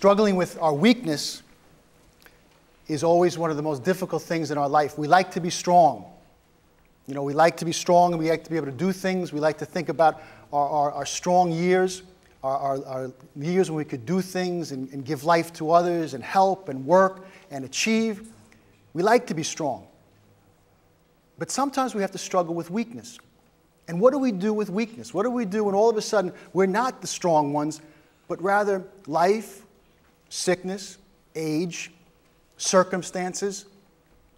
Struggling with our weakness is always one of the most difficult things in our life. We like to be strong. We like to be strong and we like to be able to do things. We like to think about our strong years, our years when we could do things and give life to others and help and work and achieve. We like to be strong. But sometimes we have to struggle with weakness. And what do we do with weakness? What do we do when all of a sudden we're not the strong ones, but rather life, sickness, age, circumstances,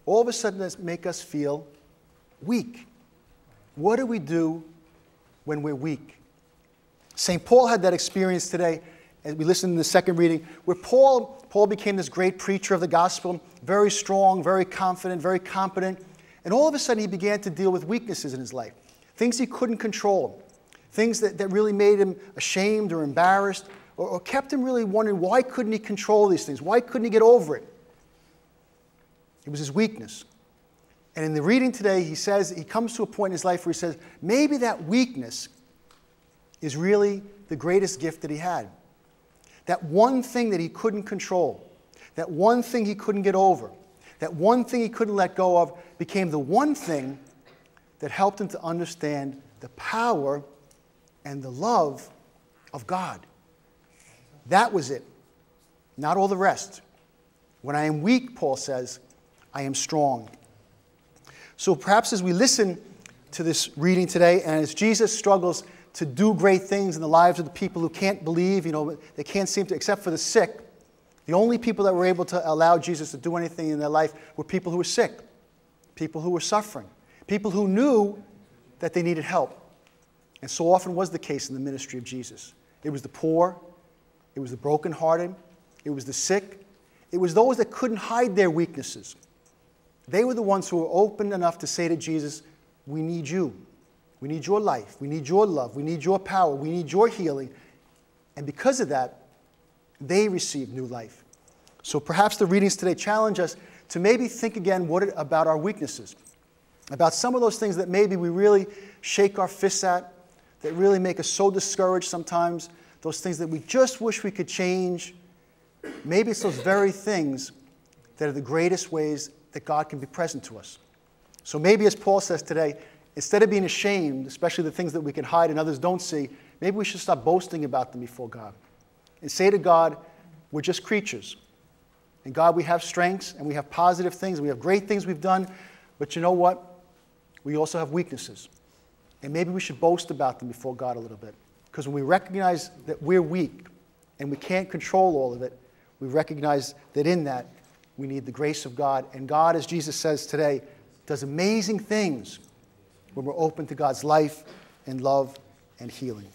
all of a sudden make us feel weak? What do we do when we're weak? St. Paul had that experience today, as we listened in the second reading, where Paul became this great preacher of the gospel, very strong, very confident, very competent, and all of a sudden he began to deal with weaknesses in his life, things he couldn't control, things that really made him ashamed or embarrassed, or kept him really wondering why couldn't he control these things, why couldn't he get over it? It was his weakness. And in the reading today, he comes to a point in his life where he says, maybe that weakness is really the greatest gift that he had. That one thing that he couldn't control, that one thing he couldn't get over, that one thing he couldn't let go of became the one thing that helped him to understand the power and the love of God. That was it, not all the rest. When I am weak, Paul says, I am strong. So perhaps as we listen to this reading today, and as Jesus struggles to do great things in the lives of the people who can't believe, they can't seem to, except for the sick. The only people that were able to allow Jesus to do anything in their life were people who were sick, people who were suffering, people who knew that they needed help. And so often was the case in the ministry of Jesus. It was the poor, it was the brokenhearted, it was the sick, it was those that couldn't hide their weaknesses. They were the ones who were open enough to say to Jesus, we need you. We need your life. We need your love. We need your power. We need your healing. And because of that, they received new life. So perhaps the readings today challenge us to maybe think again about our weaknesses, about some of those things that maybe we really shake our fists at, that really make us so discouraged sometimes, those things that we just wish we could change. Maybe it's those very things that are the greatest ways that God can be present to us. So maybe, as Paul says today, instead of being ashamed, especially the things that we can hide and others don't see, maybe we should stop boasting about them before God and say to God, we're just creatures. And God, we have strengths and we have positive things and we have great things we've done, but you know what? We also have weaknesses. And maybe we should boast about them before God a little bit. Because when we recognize that we're weak and we can't control all of it, we recognize that in that we need the grace of God. And God, as Jesus says today, does amazing things when we're open to God's life and love and healing.